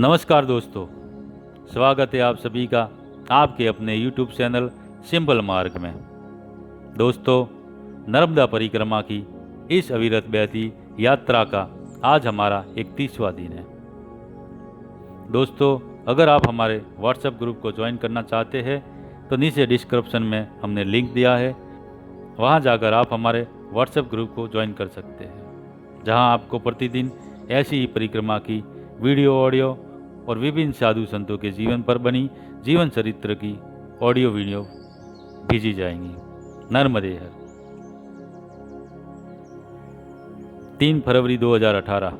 नमस्कार दोस्तों, स्वागत है आप सभी का आपके अपने YouTube चैनल सिंपल मार्ग में। दोस्तों, नर्मदा परिक्रमा की इस अविरत बहती यात्रा का आज हमारा 31वां दिन है। दोस्तों, अगर आप हमारे व्हाट्सएप ग्रुप को ज्वाइन करना चाहते हैं तो नीचे डिस्क्रिप्शन में हमने लिंक दिया है, वहां जाकर आप हमारे व्हाट्सएप ग्रुप को ज्वाइन कर सकते हैं, जहां आपको प्रतिदिन ऐसी ही परिक्रमा की वीडियो, ऑडियो और विभिन्न साधु संतों के जीवन पर बनी जीवन चरित्र की ऑडियो वीडियो भेजी जाएंगी। नर्मदे हर। 3 फरवरी 2018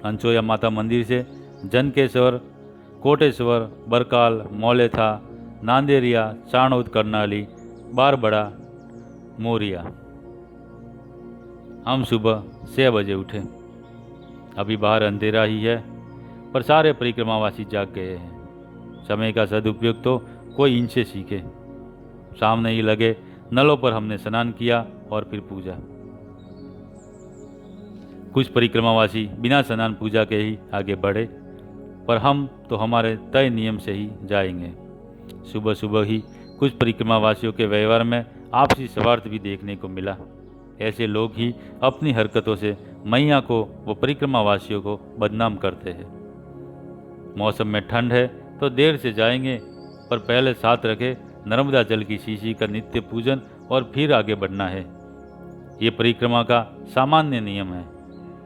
अंचोया माता मंदिर से जनकेश्वर, कोटेश्वर, बरकाल, मौलेथा, नांदेरिया, चाणोद, करनाली, बारबड़ा, मोरिया। हम सुबह 6 बजे उठे। अभी बाहर अंधेरा ही है, पर सारे परिक्रमावासी जाग गए हैं। समय का सदुपयोग तो कोई इनसे सीखे। सामने ही लगे नलों पर हमने स्नान किया और फिर पूजा। कुछ परिक्रमावासी बिना स्नान पूजा के ही आगे बढ़े, पर हम तो हमारे तय नियम से ही जाएंगे। सुबह सुबह ही कुछ परिक्रमावासियों के व्यवहार में आपसी स्वार्थ भी देखने को मिला। ऐसे लोग ही अपनी हरकतों से मैया को व परिक्रमावासियों को बदनाम करते हैं। मौसम में ठंड है तो देर से जाएंगे, पर पहले साथ रखे नर्मदा जल की शीशी का नित्य पूजन और फिर आगे बढ़ना है। ये परिक्रमा का सामान्य नियम है।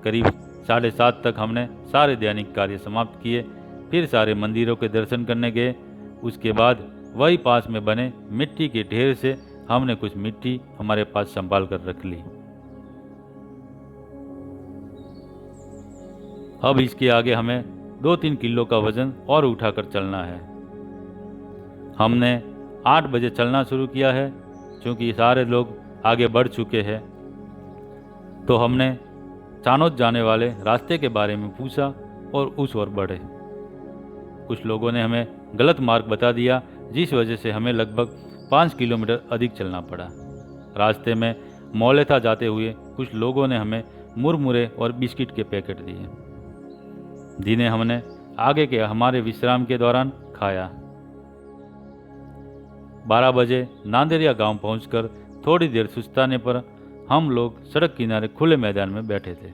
करीब 7:30 तक हमने सारे दैनिक कार्य समाप्त किए, फिर सारे मंदिरों के दर्शन करने गए। उसके बाद वही पास में बने मिट्टी के ढेर से हमने कुछ मिट्टी हमारे पास संभाल कर रख ली। अब इसके आगे हमें 2-3 किलो का वजन और उठाकर चलना है। हमने 8 बजे चलना शुरू किया है। क्योंकि सारे लोग आगे बढ़ चुके हैं, तो हमने चाणोद जाने वाले रास्ते के बारे में पूछा और उस ओर बढ़े। कुछ लोगों ने हमें गलत मार्ग बता दिया, जिस वजह से हमें लगभग 5 किलोमीटर अधिक चलना पड़ा। रास्ते में मौलेथा जाते हुए कुछ लोगों ने हमें मुरमुरे और बिस्किट के पैकेट दिए, जिन्हें हमने आगे के हमारे विश्राम के दौरान खाया। 12 बजे नांदेरिया गांव पहुंचकर थोड़ी देर सुस्ताने पर हम लोग सड़क किनारे खुले मैदान में बैठे थे।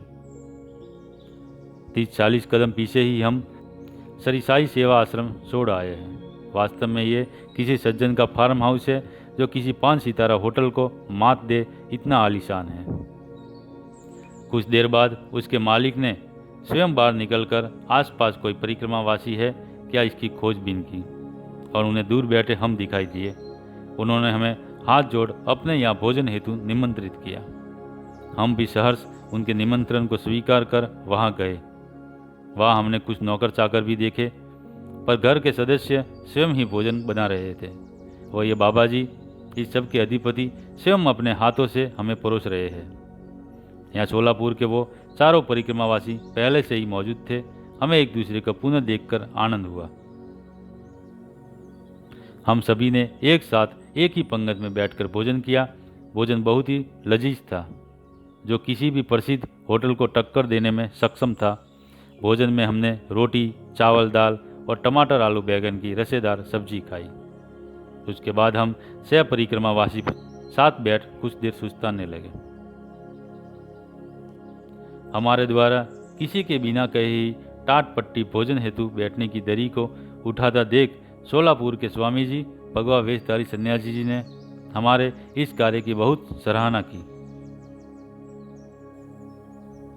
30-40 कदम पीछे ही हम श्री साई सेवा आश्रम छोड़ आए हैं। वास्तव में ये किसी सज्जन का फार्म हाउस है, जो किसी 5 सितारा होटल को मात दे, इतना आलीशान है। कुछ देर बाद उसके मालिक ने स्वयं बाहर निकलकर आसपास कोई परिक्रमावासी है क्या इसकी खोजबीन की, और उन्हें दूर बैठे हम दिखाई दिए। उन्होंने हमें हाथ जोड़ अपने यहाँ भोजन हेतु निमंत्रित किया। हम भी सहर्ष उनके निमंत्रण को स्वीकार कर वहाँ गए। वहाँ हमने कुछ नौकर चाकर भी देखे, पर घर के सदस्य स्वयं ही भोजन बना रहे थे। और ये बाबा जी, इस सब के अधिपति, स्वयं अपने हाथों से हमें परोस रहे हैं। यहाँ सोलापुर के वो चारों परिक्रमावासी पहले से ही मौजूद थे। हमें एक दूसरे को पुनः देखकर आनंद हुआ। हम सभी ने एक साथ एक ही पंगत में बैठकर भोजन किया। भोजन बहुत ही लजीज था, जो किसी भी प्रसिद्ध होटल को टक्कर देने में सक्षम था। भोजन में हमने रोटी, चावल, दाल और टमाटर, आलू, बैंगन की रसेदार सब्जी खाई। उसके बाद हम सह परिक्रमावासी साथ बैठ कुछ देर सुस्ताने लगे। हमारे द्वारा किसी के बिना कहे ही टाट पट्टी भोजन हेतु बैठने की दरी को उठाता देख सोलापुर के स्वामी जी, भगवा वेशधारी सन्यासी जी ने हमारे इस कार्य की बहुत सराहना की।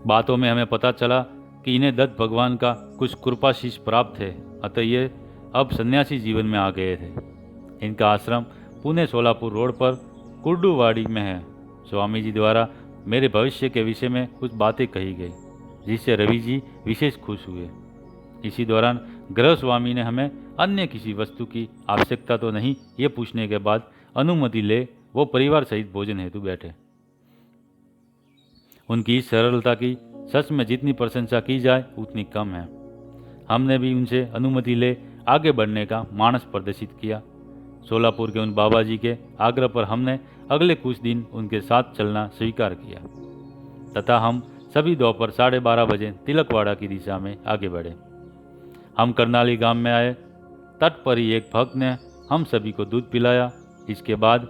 बातों में हमें पता चला कि इन्हें दत्त भगवान का कुछ कृपाशीष प्राप्त है, अतः ये अब सन्यासी जीवन में आ गए थे। इनका आश्रम पुणे सोलापुर रोड पर कुर्डुवाड़ी में है। स्वामी जी द्वारा मेरे भविष्य के विषय में कुछ बातें कही गई, जिससे रवि जी विशेष खुश हुए। इसी दौरान गृह स्वामी ने हमें अन्य किसी वस्तु की आवश्यकता तो नहीं, ये पूछने के बाद अनुमति ले वो परिवार सहित भोजन हेतु बैठे। उनकी इस सरलता की सच में जितनी प्रशंसा की जाए उतनी कम है। हमने भी उनसे अनुमति ले आगे बढ़ने का मानस प्रदर्शित किया। सोलापुर के उन बाबा जी के आग्रह पर हमने अगले कुछ दिन उनके साथ चलना स्वीकार किया तथा हम सभी दोपहर 12:30 बजे तिलकवाड़ा की दिशा में आगे बढ़े। हम करनाली गांव में आए। तट पर ही एक भक्त ने हम सभी को दूध पिलाया। इसके बाद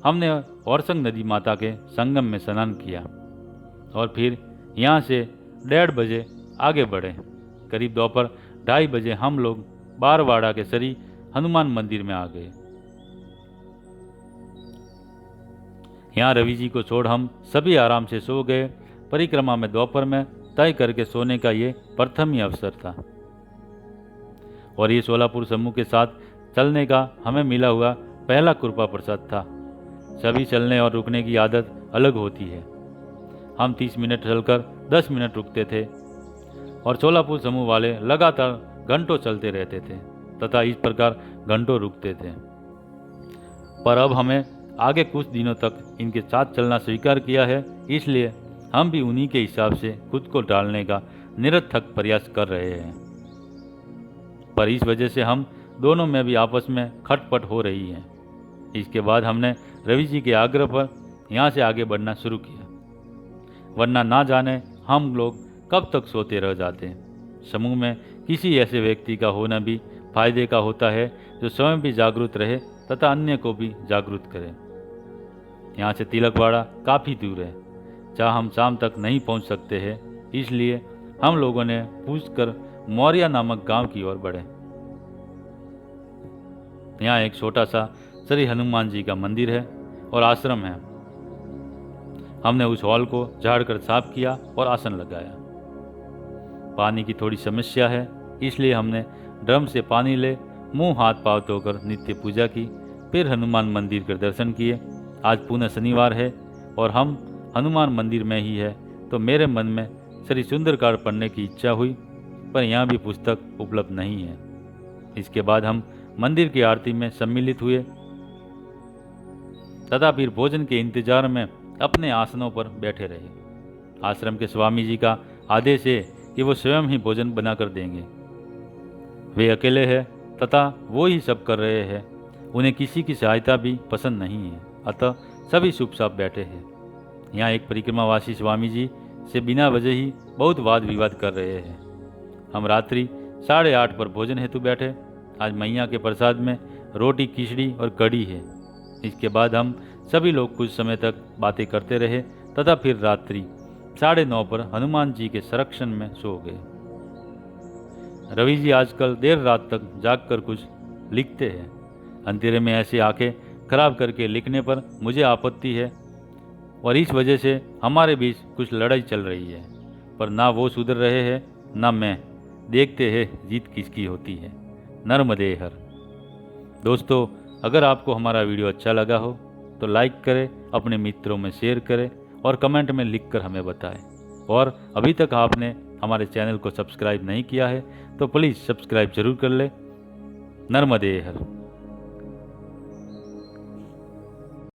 हमने औरसंग नदी माता के संगम में स्नान किया और फिर यहाँ से 1:30 बजे आगे बढ़े। करीब दोपहर 2:30 बजे हम लोग बारवाड़ा के सरी हनुमान मंदिर में आ गए। यहाँ रवि जी को छोड़ हम सभी आराम से सो गए। परिक्रमा में दोपहर में तय करके सोने का ये प्रथम ही अवसर था और ये सोलापुर समूह के साथ चलने का हमें मिला हुआ पहला कृपा प्रसाद था। सभी चलने और रुकने की आदत अलग होती है। हम 30 मिनट चलकर 10 मिनट रुकते थे और सोलापुर समूह वाले लगातार घंटों चलते रहते थे तथा इस प्रकार घंटों रुकते थे। पर अब हमें आगे कुछ दिनों तक इनके साथ चलना स्वीकार किया है, इसलिए हम भी उन्हीं के हिसाब से खुद को डालने का निरर्थक प्रयास कर रहे हैं। पर इस वजह से हम दोनों में भी आपस में खटपट हो रही है। इसके बाद हमने रवि जी के आग्रह पर यहाँ से आगे बढ़ना शुरू किया, वरना ना जाने हम लोग कब तक सोते रह जाते। समूह में किसी ऐसे व्यक्ति का होना भी फायदे का होता है जो स्वयं भी जागरूक रहे तथा अन्य को भी जागरूक करे। यहाँ से तिलकवाड़ा काफ़ी दूर है, जहाँ हम शाम तक नहीं पहुँच सकते हैं, इसलिए हम लोगों ने पूछकर मौर्या नामक गांव की ओर बढ़े। यहाँ एक छोटा सा श्री हनुमान जी का मंदिर है और आश्रम है। हमने उस हॉल को झाड़कर साफ किया और आसन लगाया। पानी की थोड़ी समस्या है, इसलिए हमने ड्रम से पानी ले मुंह हाथ पांव धोकर नित्य पूजा की, फिर हनुमान मंदिर के दर्शन किए। आज पुनः शनिवार है और हम हनुमान मंदिर में ही है, तो मेरे मन में श्री सुंदरकांड पढ़ने की इच्छा हुई, पर यहाँ भी पुस्तक उपलब्ध नहीं है। इसके बाद हम मंदिर की आरती में सम्मिलित हुए तथा फिर भोजन के इंतजार में अपने आसनों पर बैठे रहे। आश्रम के स्वामी जी का आदेश है कि वो स्वयं ही भोजन बनाकर देंगे। वे अकेले हैं तथा वो ही सब कर रहे हैं। उन्हें किसी की सहायता भी पसंद नहीं है, अतः सभी चुपचाप बैठे हैं। यहाँ एक परिक्रमावासी स्वामी जी से बिना वजह ही बहुत वाद विवाद कर रहे हैं। हम रात्रि 8:30 पर भोजन हेतु बैठे। आज मैया के प्रसाद में रोटी, खिचड़ी और कढ़ी है। इसके बाद हम सभी लोग कुछ समय तक बातें करते रहे तथा फिर रात्रि 9:30 पर हनुमान जी के संरक्षण में सो गए। रवि जी आजकल देर रात तक जागकर कुछ लिखते हैं। अंधेरे में ऐसे आंखें खराब करके लिखने पर मुझे आपत्ति है और इस वजह से हमारे बीच कुछ लड़ाई चल रही है, पर ना वो सुधर रहे हैं ना मैं। देखते हैं जीत किसकी होती है। नर्मदे हर। दोस्तों, अगर आपको हमारा वीडियो अच्छा लगा हो तो लाइक करें, अपने मित्रों में शेयर करें और कमेंट में लिखकर हमें बताएं। और अभी तक आपने हमारे चैनल को सब्सक्राइब नहीं किया है तो प्लीज़ सब्सक्राइब जरूर कर ले। नर्मदे हर।